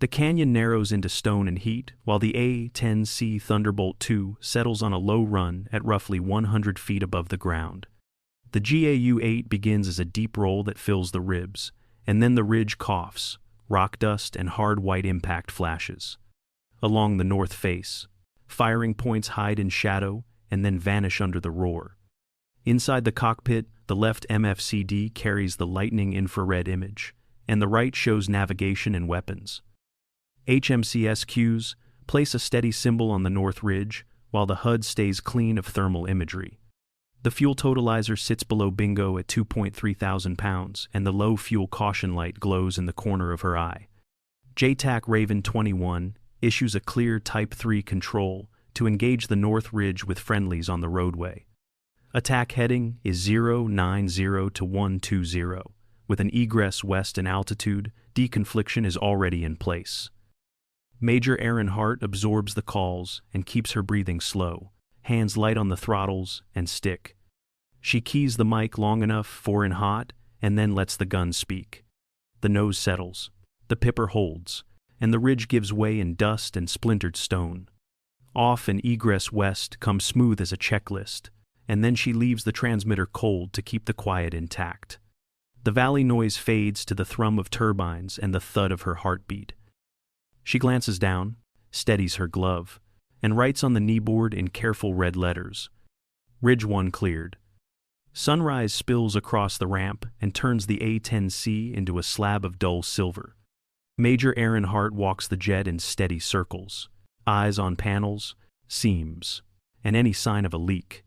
The canyon narrows into stone and heat, while the A-10C Thunderbolt II settles on a low run at roughly 100 feet above the ground. The GAU-8 begins as a deep roll that fills the ribs, and then the ridge coughs, rock dust and hard white impact flashes. Along the north face, firing points hide in shadow and then vanish under the roar. Inside the cockpit, the left MFCD carries the lightning infrared image, and the right shows navigation and weapons. HMCS cues place a steady symbol on the north ridge, while the HUD stays clean of thermal imagery. The fuel totalizer sits below Bingo at 2.3 thousand pounds, and the low fuel caution light glows in the corner of her eye. JTAC Raven 21 issues a clear Type 3 control to engage the north ridge with friendlies on the roadway. Attack heading is 090 to 120. With an egress west and altitude, deconfliction is already in place. Major Aaron Hart absorbs the calls and keeps her breathing slow, hands light on the throttles and stick. She keys the mic long enough for in hot and then lets the gun speak. The nose settles, the pipper holds, and the ridge gives way in dust and splintered stone. Off and egress west comes smooth as a checklist, and then she leaves the transmitter cold to keep the quiet intact. The valley noise fades to the thrum of turbines and the thud of her heartbeat. She glances down, steadies her glove, and writes on the kneeboard in careful red letters. Ridge 1 cleared. Sunrise spills across the ramp and turns the A-10C into a slab of dull silver. Major Aaron Hart walks the jet in steady circles, eyes on panels, seams, and any sign of a leak.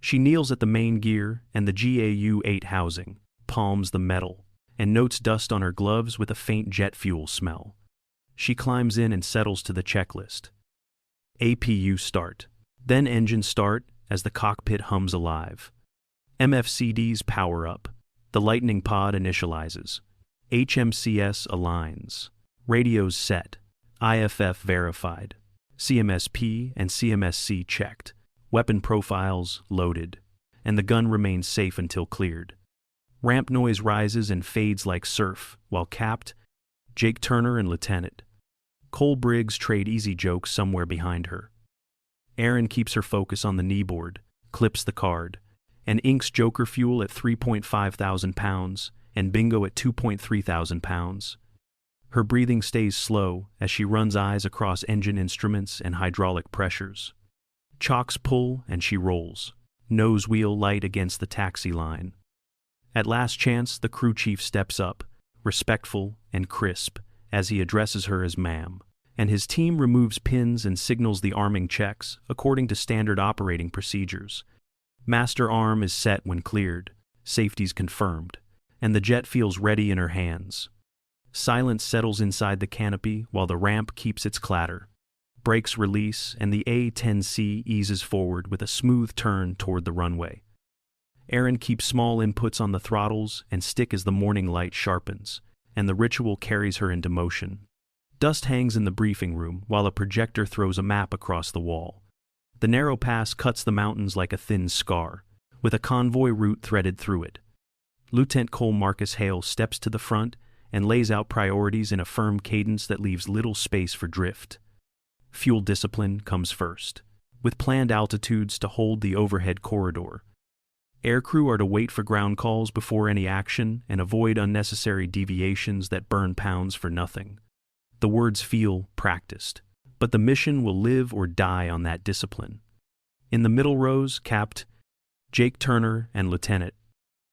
She kneels at the main gear and the GAU-8 housing, palms the metal, and notes dust on her gloves with a faint jet fuel smell. She climbs in and settles to the checklist. APU start, then engine start as the cockpit hums alive. MFCDs power up. The lightning pod initializes. HMCS aligns. Radios set. IFF verified. CMSP and CMSC checked. Weapon profiles loaded. And the gun remains safe until cleared. Ramp noise rises and fades like surf, while capped, Jake Turner and Lieutenant Cole Briggs trade easy jokes somewhere behind her. Aaron keeps her focus on the kneeboard, clips the card, and inks Joker fuel at 3.5 thousand pounds and Bingo at 2.3 thousand pounds. Her breathing stays slow as she runs eyes across engine instruments and hydraulic pressures. Chocks pull and she rolls, nose wheel light against the taxi line. At last chance, the crew chief steps up, respectful and crisp, as he addresses her as ma'am, and his team removes pins and signals the arming checks according to standard operating procedures. Master arm is set when cleared, safety's confirmed, and the jet feels ready in her hands. Silence settles inside the canopy while the ramp keeps its clatter. Brakes release and the A-10C eases forward with a smooth turn toward the runway. Aaron keeps small inputs on the throttles and stick as the morning light sharpens, and the ritual carries her into motion. Dust hangs in the briefing room while a projector throws a map across the wall. The narrow pass cuts the mountains like a thin scar, with a convoy route threaded through it. Lieutenant Cole Marcus Hale steps to the front and lays out priorities in a firm cadence that leaves little space for drift. Fuel discipline comes first, with planned altitudes to hold the overhead corridor. Aircrew are to wait for ground calls before any action and avoid unnecessary deviations that burn pounds for nothing. The words feel practiced, but the mission will live or die on that discipline. In the middle rows, capped Jake Turner and Lieutenant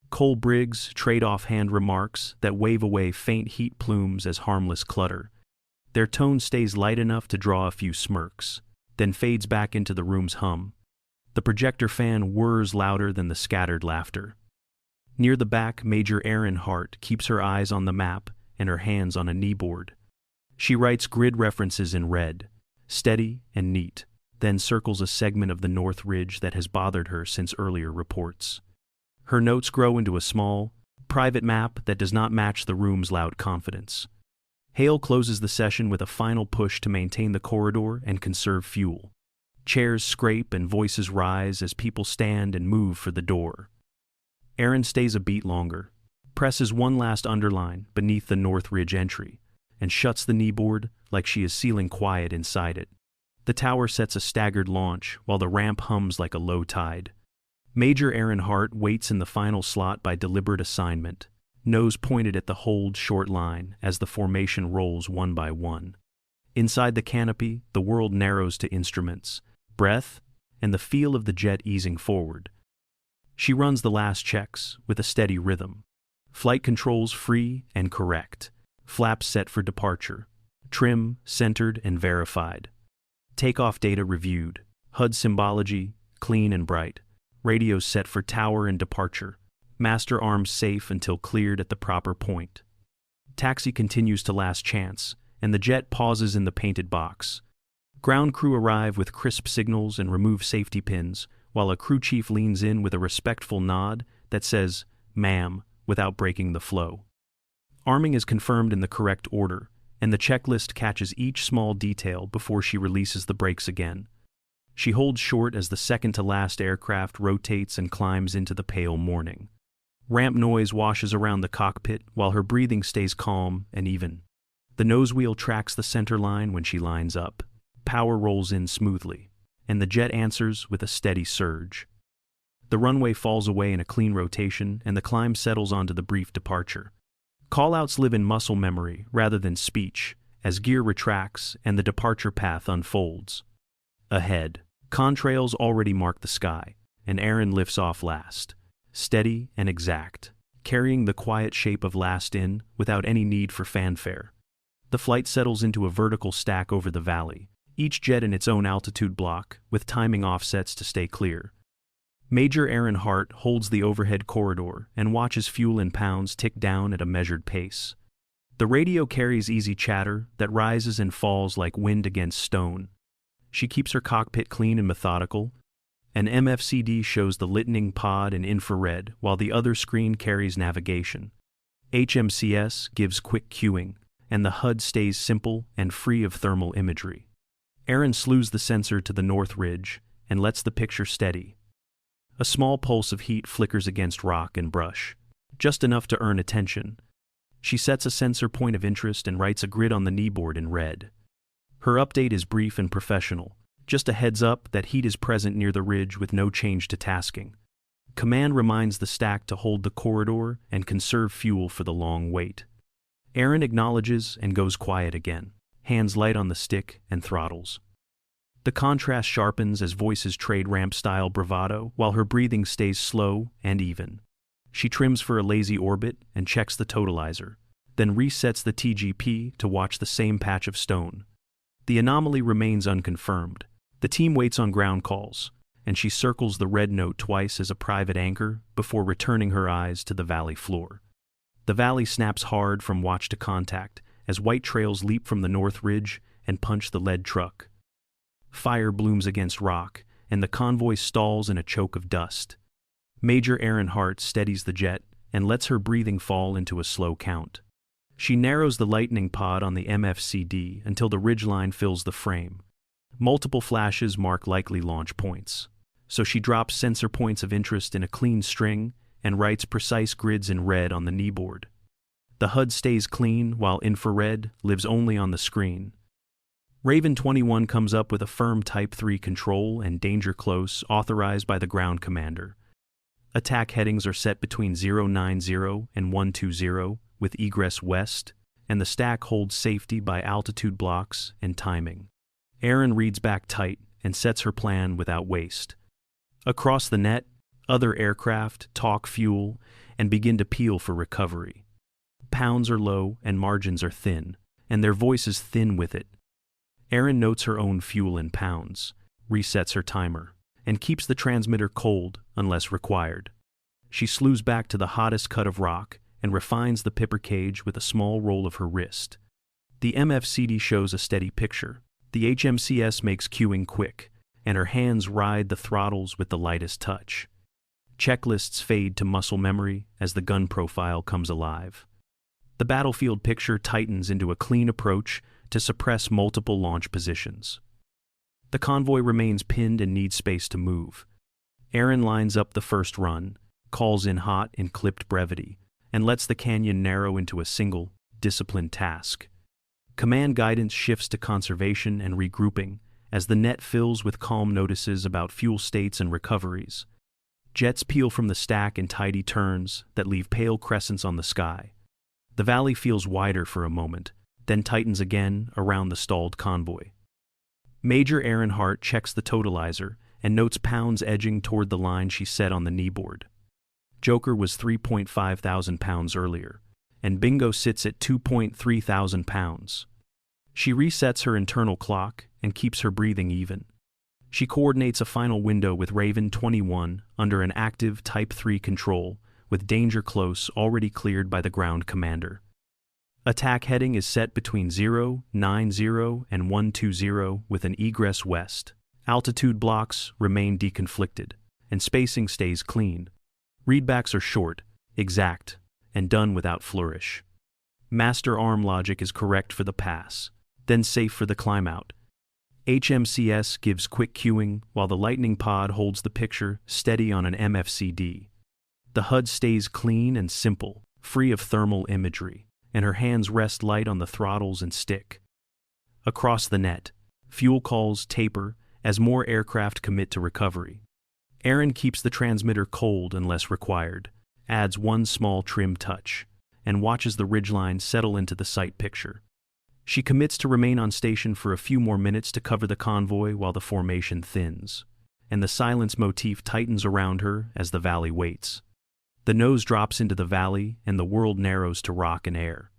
Cole Briggs trade offhand remarks that wave away faint heat plumes as harmless clutter. Their tone stays light enough to draw a few smirks, then fades back into the room's hum. The projector fan whirs louder than the scattered laughter. Near the back, Major Aaron Hart keeps her eyes on the map and her hands on a kneeboard. She writes grid references in red, steady and neat, then circles a segment of the North Ridge that has bothered her since earlier reports. Her notes grow into a small, private map that does not match the room's loud confidence. Hale closes the session with a final push to maintain the corridor and conserve fuel. Chairs scrape and voices rise as people stand and move for the door. Aaron stays a beat longer, presses one last underline beneath the North Ridge entry, and shuts the kneeboard like she is sealing quiet inside it. The tower sets a staggered launch while the ramp hums like a low tide. Major Aaron Hart waits in the final slot by deliberate assignment, nose pointed at the hold short line as the formation rolls one by one. Inside the canopy, the world narrows to instruments, breath, and the feel of the jet easing forward. She runs the last checks with a steady rhythm. Flight controls free and correct. Flaps set for departure. Trim, centered, and verified. Takeoff data reviewed. HUD symbology, clean and bright. Radios set for tower and departure. Master arms safe until cleared at the proper point. Taxi continues to last chance, and the jet pauses in the painted box. Ground crew arrive with crisp signals and remove safety pins, while a crew chief leans in with a respectful nod that says, "Ma'am," without breaking the flow. Arming is confirmed in the correct order, and the checklist catches each small detail before she releases the brakes again. She holds short as the second-to-last aircraft rotates and climbs into the pale morning. Ramp noise washes around the cockpit while her breathing stays calm and even. The nose wheel tracks the center line when she lines up. Power rolls in smoothly, and the jet answers with a steady surge. The runway falls away in a clean rotation, and the climb settles onto the brief departure. Callouts live in muscle memory rather than speech, as gear retracts and the departure path unfolds. Ahead, contrails already mark the sky, and Aaron lifts off last, steady and exact, carrying the quiet shape of last in without any need for fanfare. The flight settles into a vertical stack over the valley, each jet in its own altitude block, with timing offsets to stay clear. Major Aaron Hart holds the overhead corridor and watches fuel in pounds tick down at a measured pace. The radio carries easy chatter that rises and falls like wind against stone. She keeps her cockpit clean and methodical. An MFCD shows the lightning pod in infrared, while the other screen carries navigation. HMCS gives quick cueing, and the HUD stays simple and free of thermal imagery. Aaron slews the sensor to the north ridge and lets the picture steady. A small pulse of heat flickers against rock and brush, just enough to earn attention. She sets a sensor point of interest and writes a grid on the kneeboard in red. Her update is brief and professional, just a heads up that heat is present near the ridge with no change to tasking. Command reminds the stack to hold the corridor and conserve fuel for the long wait. Aaron acknowledges and goes quiet again, hands light on the stick and throttles. The contrast sharpens as voices trade ramp-style bravado while her breathing stays slow and even. She trims for a lazy orbit and checks the totalizer, then resets the TGP to watch the same patch of stone. The anomaly remains unconfirmed. The team waits on ground calls, and she circles the red note twice as a private anchor before returning her eyes to the valley floor. The valley snaps hard from watch to contact as white trails leap from the north ridge and punch the lead truck. Fire blooms against rock, and the convoy stalls in a choke of dust. Major Aaron Hart steadies the jet and lets her breathing fall into a slow count. She narrows the lightning pod on the MFCD until the ridgeline fills the frame. Multiple flashes mark likely launch points, so she drops sensor points of interest in a clean string and writes precise grids in red on the kneeboard. The HUD stays clean while infrared lives only on the screen. Raven 21 comes up with a firm Type 3 control and danger close authorized by the ground commander. Attack headings are set between 090 and 120 with egress west, and the stack holds safety by altitude blocks and timing. Aaron reads back tight and sets her plan without waste. Across the net, other aircraft talk fuel and begin to peel for recovery. Pounds are low and margins are thin, and their voices thin with it. Aaron notes her own fuel in pounds, resets her timer, and keeps the transmitter cold unless required. She slews back to the hottest cut of rock and refines the pipper cage with a small roll of her wrist. The MFCD shows a steady picture. The HMCS makes cueing quick, and her hands ride the throttles with the lightest touch. Checklists fade to muscle memory as the gun profile comes alive. The battlefield picture tightens into a clean approach to suppress multiple launch positions. The convoy remains pinned and needs space to move. Aaron lines up the first run, calls in hot in clipped brevity, and lets the canyon narrow into a single, disciplined task. Command guidance shifts to conservation and regrouping as the net fills with calm notices about fuel states and recoveries. Jets peel from the stack in tidy turns that leave pale crescents on the sky. The valley feels wider for a moment, then tightens again around the stalled convoy. Major Earnhardt checks the totalizer and notes pounds edging toward the line she set on the kneeboard. Joker was 3.5 thousand pounds earlier, and Bingo sits at 2.3 thousand pounds. She resets her internal clock and keeps her breathing even. She coordinates a final window with Raven 21 under an active Type 3 control, with danger close already cleared by the ground commander. Attack heading is set between 090 and 120 with an egress west. Altitude blocks remain deconflicted, and spacing stays clean. Readbacks are short, exact, and done without flourish. Master arm logic is correct for the pass, then safe for the climb out. HMCS gives quick cueing while the lightning pod holds the picture steady on an MFCD. The HUD stays clean and simple, free of thermal imagery, and her hands rest light on the throttles and stick. Across the net, fuel calls taper as more aircraft commit to recovery. Aaron keeps the transmitter cold unless required, adds one small trim touch, and watches the ridgeline settle into the sight picture. She commits to remain on station for a few more minutes to cover the convoy while the formation thins, and the silence motif tightens around her as the valley waits. The nose drops into the valley and the world narrows to rock and air.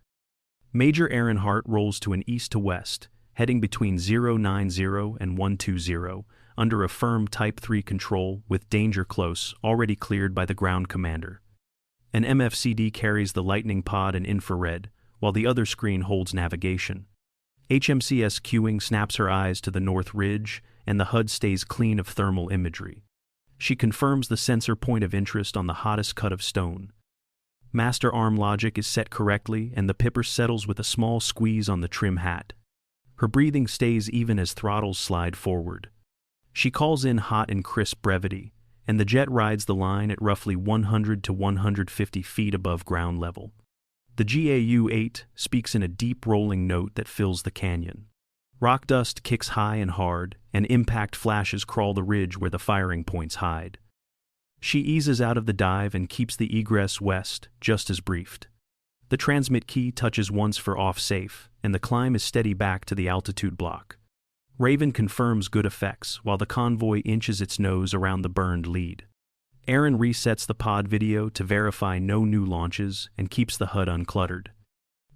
Major Earnhardt rolls to an east to west, heading between 090 and 120, under a firm Type 3 control with danger close already cleared by the ground commander. An MFCD carries the lightning pod and infrared, while the other screen holds navigation. HMCS cueing snaps her eyes to the north ridge, and the HUD stays clean of thermal imagery. She confirms the sensor point of interest on the hottest cut of stone. Master arm logic is set correctly, and the pipper settles with a small squeeze on the trim hat. Her breathing stays even as throttles slide forward. She calls in hot and crisp brevity, and the jet rides the line at roughly 100 to 150 feet above ground level. The GAU-8 speaks in a deep rolling note that fills the canyon. Rock dust kicks high and hard, and impact flashes crawl the ridge where the firing points hide. She eases out of the dive and keeps the egress west, just as briefed. The transmit key touches once for off safe, and the climb is steady back to the altitude block. Raven confirms good effects while the convoy inches its nose around the burned lead. Aaron resets the pod video to verify no new launches and keeps the HUD uncluttered.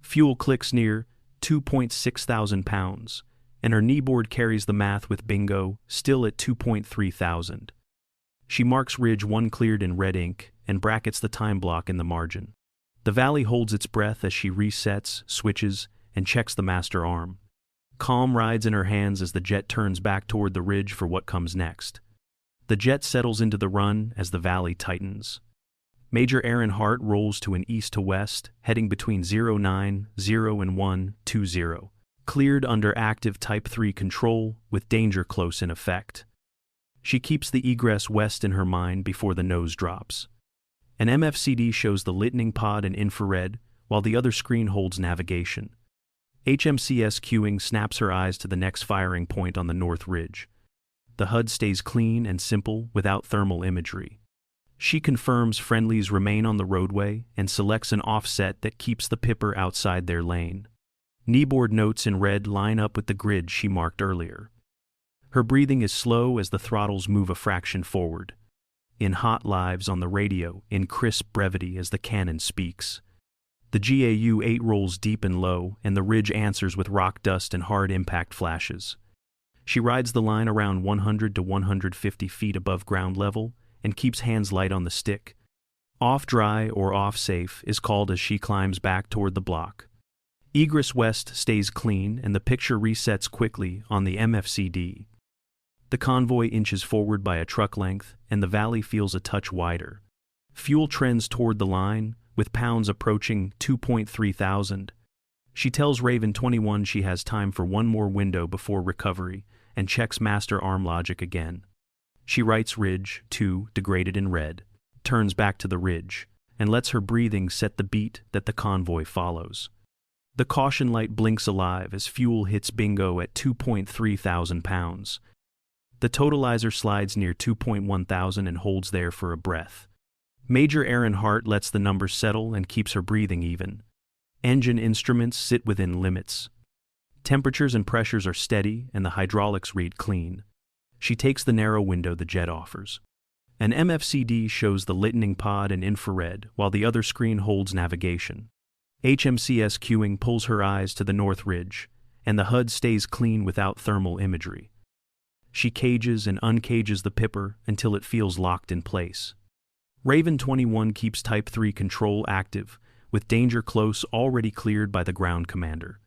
Fuel clicks near 2.6 thousand pounds, and her kneeboard carries the math with Bingo, still at 2.3 thousand. She marks Ridge 1 cleared in red ink and brackets the time block in the margin. The valley holds its breath as she resets, switches, and checks the master arm. Calm rides in her hands as the jet turns back toward the ridge for what comes next. The jet settles into the run as the valley tightens. Major Earnhardt rolls to an east to west, heading between 090 and 120, cleared under active Type 3 control with danger close in effect. She keeps the egress west in her mind before the nose drops. An MFCD shows the lightning pod and infrared, while the other screen holds navigation. HMCS cueing snaps her eyes to the next firing point on the north ridge. The HUD stays clean and simple without thermal imagery. She confirms friendlies remain on the roadway and selects an offset that keeps the pipper outside their lane. Kneeboard notes in red line up with the grid she marked earlier. Her breathing is slow as the throttles move a fraction forward. In hot lives on the radio, in crisp brevity as the cannon speaks. The GAU-8 rolls deep and low, and the ridge answers with rock dust and hard impact flashes. She rides the line around 100 to 150 feet above ground level and keeps hands light on the stick. Off dry or off safe is called as she climbs back toward the block. Egress west stays clean and the picture resets quickly on the MFCD. The convoy inches forward by a truck length and the valley feels a touch wider. Fuel trends toward the line, with pounds approaching 2.3 thousand. She tells Raven 21 she has time for one more window before recovery and checks master arm logic again. She writes Ridge 2 degraded in red, turns back to the ridge, and lets her breathing set the beat that the convoy follows. The caution light blinks alive as fuel hits bingo at 2.3 thousand pounds. The totalizer slides near 2.1 thousand and holds there for a breath. Major Aaron Hart lets the numbers settle and keeps her breathing even. Engine instruments sit within limits. Temperatures and pressures are steady and the hydraulics read clean. She takes the narrow window the jet offers. An MFCD shows the lightning pod and infrared, while the other screen holds navigation. HMCS queuing pulls her eyes to the North Ridge, and the HUD stays clean without thermal imagery. She cages and uncages the Pipper until it feels locked in place. Raven 21 keeps Type 3 control active, with danger close already cleared by the ground commander.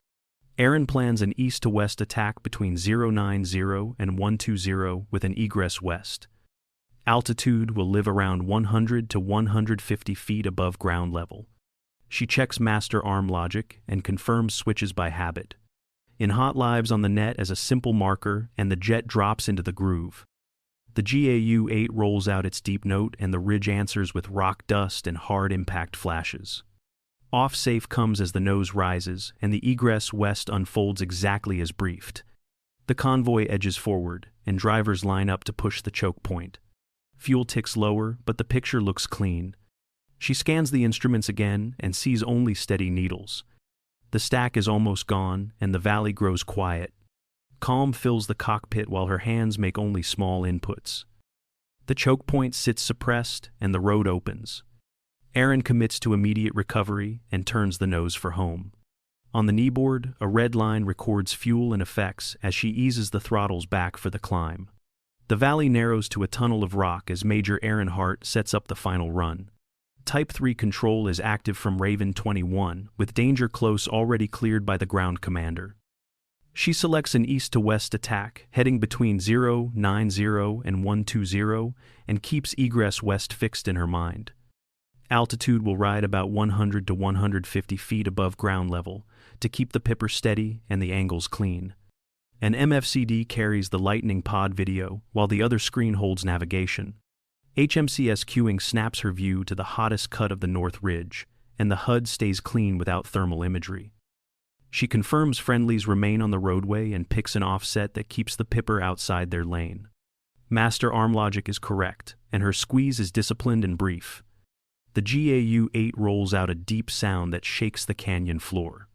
Aaron plans an east-to-west attack between 090 and 120 with an egress west. Altitude will live around 100 to 150 feet above ground level. She checks master arm logic and confirms switches by habit. In hot lives on the net as a simple marker, and the jet drops into the groove. The GAU-8 rolls out its deep note and the ridge answers with rock dust and hard impact flashes. Off-safe comes as the nose rises, and the egress west unfolds exactly as briefed. The convoy edges forward, and drivers line up to push the choke point. Fuel ticks lower, but the picture looks clean. She scans the instruments again and sees only steady needles. The stack is almost gone, and the valley grows quiet. Calm fills the cockpit while her hands make only small inputs. The choke point sits suppressed, and the road opens. Aaron commits to immediate recovery and turns the nose for home. On the kneeboard, a red line records fuel and effects as she eases the throttles back for the climb. The valley narrows to a tunnel of rock as Major Aaron Hart sets up the final run. Type 3 control is active from Raven 21, with danger close already cleared by the ground commander. She selects an east-to-west attack, heading between 090 and 120, and keeps egress west fixed in her mind. Altitude will ride about 100 to 150 feet above ground level to keep the Pipper steady and the angles clean. An MFCD carries the lightning pod video, while the other screen holds navigation. HMCS queuing snaps her view to the hottest cut of the North Ridge, and the HUD stays clean without thermal imagery. She confirms friendlies remain on the roadway and picks an offset that keeps the Pipper outside their lane. Master arm logic is correct, and her squeeze is disciplined and brief. The GAU-8 rolls out a deep sound that shakes the canyon floor.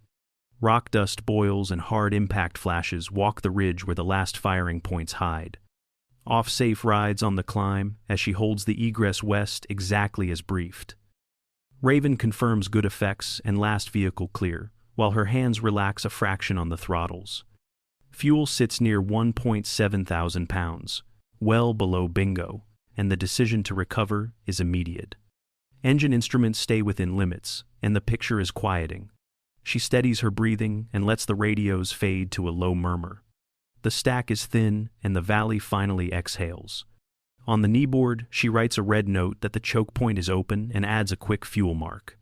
Rock dust boils and hard impact flashes walk the ridge where the last firing points hide. Off-safe rides on the climb as she holds the egress west exactly as briefed. Raven confirms good effects and last vehicle clear, while her hands relax a fraction on the throttles. Fuel sits near 1.7 thousand pounds, well below bingo, and the decision to recover is immediate. Engine instruments stay within limits, and the picture is quieting. She steadies her breathing and lets the radios fade to a low murmur. The stack is thin, and the valley finally exhales. On the kneeboard, she writes a red note that the choke point is open and adds a quick fuel mark.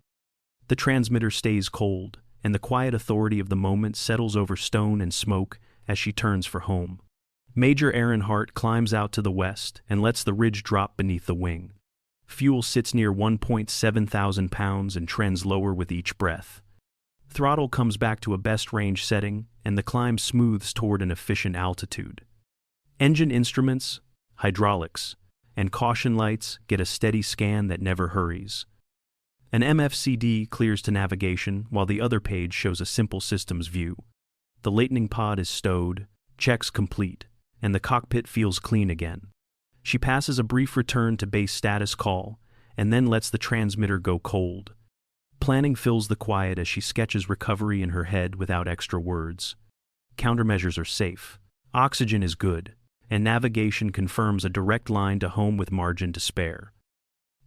The transmitter stays cold, and the quiet authority of the moment settles over stone and smoke as she turns for home. Major Aaron Hart climbs out to the west and lets the ridge drop beneath the wing. Fuel sits near 1.7 thousand pounds and trends lower with each breath. Throttle comes back to a best range setting, and the climb smooths toward an efficient altitude. Engine instruments, hydraulics, and caution lights get a steady scan that never hurries. An MFCD clears to navigation while the other page shows a simple systems view. The lightning pod is stowed, checks complete, and the cockpit feels clean again. She passes a brief return to base status call, and then lets the transmitter go cold. Planning fills the quiet as she sketches recovery in her head without extra words. Countermeasures are safe, oxygen is good, and navigation confirms a direct line to home with margin to spare.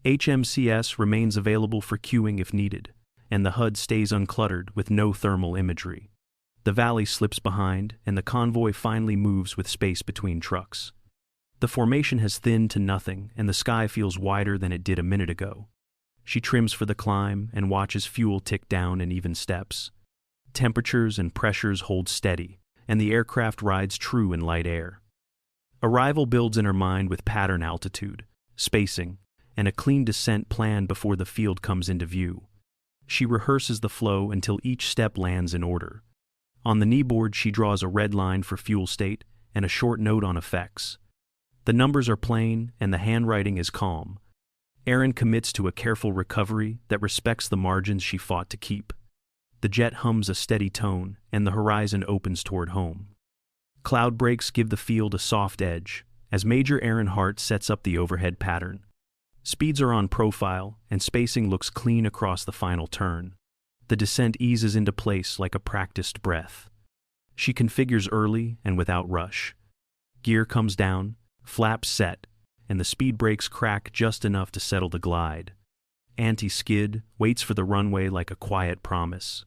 HMCS remains available for queuing if needed, and the HUD stays uncluttered with no thermal imagery. The valley slips behind, and the convoy finally moves with space between trucks. The formation has thinned to nothing, and the sky feels wider than it did a minute ago. She trims for the climb and watches fuel tick down in even steps. Temperatures and pressures hold steady, and the aircraft rides true in light air. Arrival builds in her mind with pattern altitude, spacing, and a clean descent planned before the field comes into view. She rehearses the flow until each step lands in order. On the kneeboard, she draws a red line for fuel state and a short note on effects. The numbers are plain and the handwriting is calm. Erin commits to a careful recovery that respects the margins she fought to keep. The jet hums a steady tone, and the horizon opens toward home. Cloud breaks give the field a soft edge, as Major Erin Hart sets up the overhead pattern. Speeds are on profile, and spacing looks clean across the final turn. The descent eases into place like a practiced breath. She configures early and without rush. Gear comes down, flaps set, and the speed brakes crack just enough to settle the glide. Anti-skid waits for the runway like a quiet promise.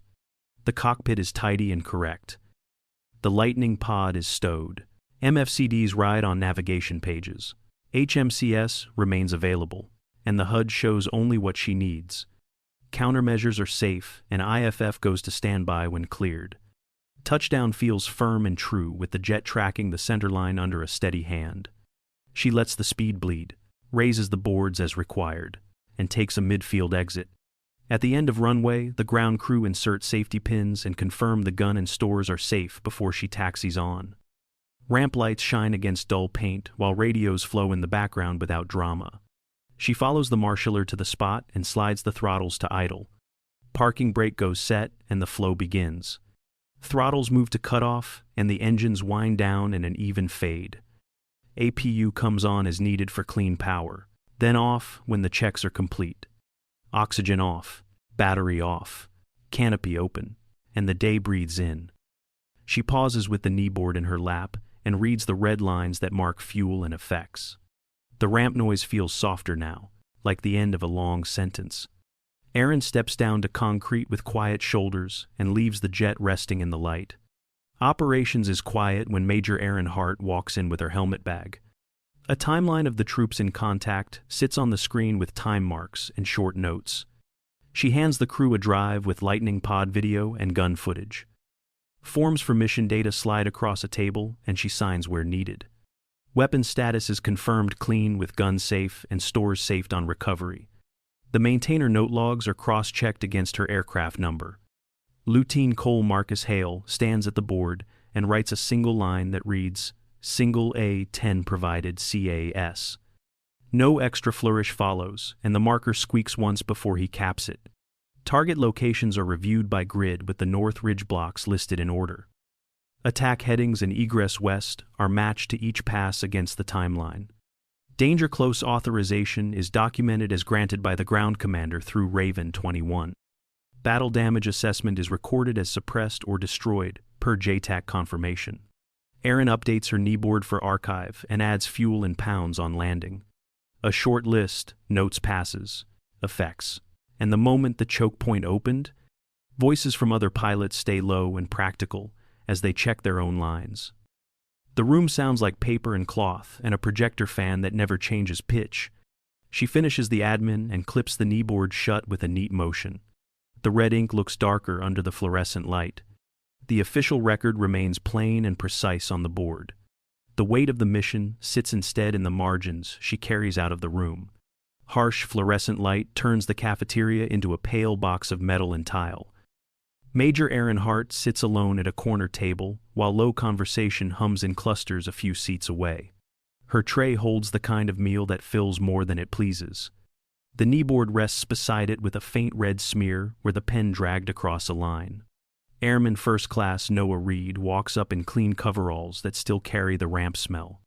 The cockpit is tidy and correct. The lightning pod is stowed. MFCDs ride on navigation pages. HMCS remains available, and the HUD shows only what she needs. Countermeasures are safe, and IFF goes to standby when cleared. Touchdown feels firm and true, with the jet tracking the centerline under a steady hand. She lets the speed bleed, raises the boards as required, and takes a midfield exit. At the end of runway, the ground crew insert safety pins and confirm the gun and stores are safe before she taxis on. Ramp lights shine against dull paint while radios flow in the background without drama. She follows the marshaller to the spot and slides the throttles to idle. Parking brake goes set and the flow begins. Throttles move to cutoff and the engines wind down in an even fade. APU comes on as needed for clean power, then off when the checks are complete. Oxygen off, battery off, canopy open, and the day breathes in. She pauses with the kneeboard in her lap and reads the red lines that mark fuel and effects. The ramp noise feels softer now, like the end of a long sentence. Erin steps down to concrete with quiet shoulders and leaves the jet resting in the light. Operations is quiet when Major Erin Hart walks in with her helmet bag. A timeline of the troops in contact sits on the screen with time marks and short notes. She hands the crew a drive with lightning pod video and gun footage. Forms for mission data slide across a table and she signs where needed. Weapon status is confirmed clean with gun safe and stores saved on recovery. The maintainer note logs are cross-checked against her aircraft number. Lieutenant Cole Marcus Hale stands at the board and writes a single line that reads, "Single A-10 provided CAS." No extra flourish follows, and the marker squeaks once before he caps it. Target locations are reviewed by grid with the North Ridge blocks listed in order. Attack headings and egress west are matched to each pass against the timeline. Danger close authorization is documented as granted by the ground commander through Raven 21. Battle damage assessment is recorded as suppressed or destroyed, per JTAC confirmation. Erin updates her kneeboard for archive and adds fuel in pounds on landing. A short list notes passes, effects, and the moment the choke point opened, voices from other pilots stay low and practical as they check their own lines. The room sounds like paper and cloth and a projector fan that never changes pitch. She finishes the admin and clips the kneeboard shut with a neat motion. The red ink looks darker under the fluorescent light. The official record remains plain and precise on the board. The weight of the mission sits instead in the margins she carries out of the room. Harsh fluorescent light turns the cafeteria into a pale box of metal and tile. Major Erin Hart sits alone at a corner table while low conversation hums in clusters a few seats away. Her tray holds the kind of meal that fills more than it pleases. The kneeboard rests beside it with a faint red smear where the pen dragged across a line. Airman First Class Noah Reed walks up in clean coveralls that still carry the ramp smell.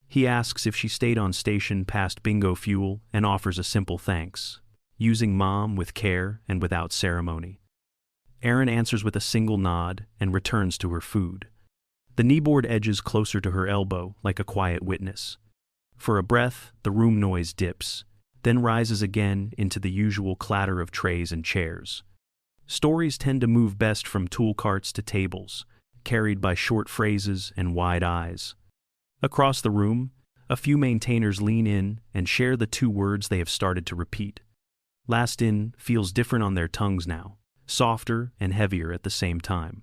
He asks if she stayed on station past bingo fuel and offers a simple thanks, using Mom with care and without ceremony. Erin answers with a single nod and returns to her food. The kneeboard edges closer to her elbow like a quiet witness. For a breath, the room noise dips, then rises again into the usual clatter of trays and chairs. Stories tend to move best from tool carts to tables, carried by short phrases and wide eyes. Across the room, a few maintainers lean in and share the two words they have started to repeat. Last in feels different on their tongues now, softer and heavier at the same time.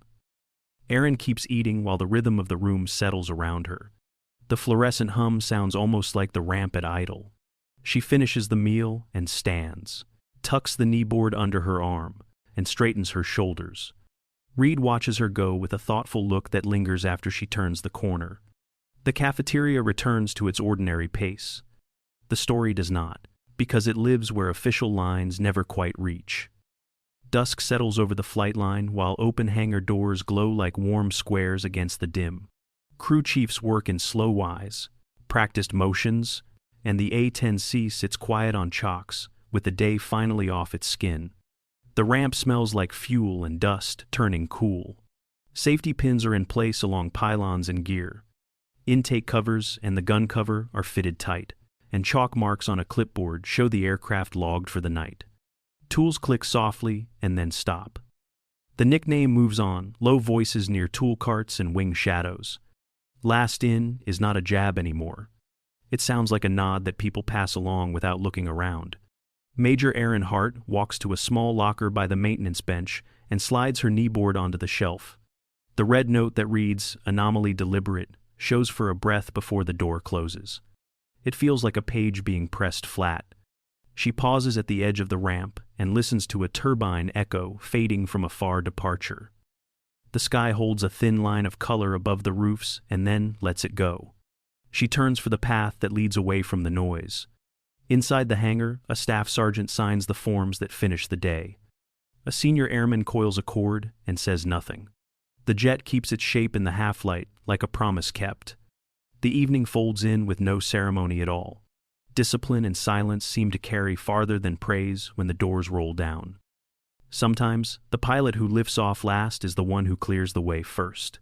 Erin keeps eating while the rhythm of the room settles around her. The fluorescent hum sounds almost like the ramp at idle. She finishes the meal and stands, tucks the kneeboard under her arm, and straightens her shoulders. Reed watches her go with a thoughtful look that lingers after she turns the corner. The cafeteria returns to its ordinary pace. The story does not, because it lives where official lines never quite reach. Dusk settles over the flight line while open hangar doors glow like warm squares against the dim. Crew chiefs work in slow wise, practiced motions, and the A-10C sits quiet on chocks, with the day finally off its skin. The ramp smells like fuel and dust, turning cool. Safety pins are in place along pylons and gear. Intake covers and the gun cover are fitted tight, and chalk marks on a clipboard show the aircraft logged for the night. Tools click softly and then stop. The nickname moves on, low voices near tool carts and wing shadows. Last in is not a jab anymore. It sounds like a nod that people pass along without looking around. Major Erin Hart walks to a small locker by the maintenance bench and slides her kneeboard onto the shelf. The red note that reads, "Anomaly Deliberate," shows for a breath before the door closes. It feels like a page being pressed flat. She pauses at the edge of the ramp and listens to a turbine echo fading from a far departure. The sky holds a thin line of color above the roofs and then lets it go. She turns for the path that leads away from the noise. Inside the hangar, a staff sergeant signs the forms that finish the day. A senior airman coils a cord and says nothing. The jet keeps its shape in the half-light, like a promise kept. The evening folds in with no ceremony at all. Discipline and silence seem to carry farther than praise when the doors roll down. Sometimes, the pilot who lifts off last is the one who clears the way first.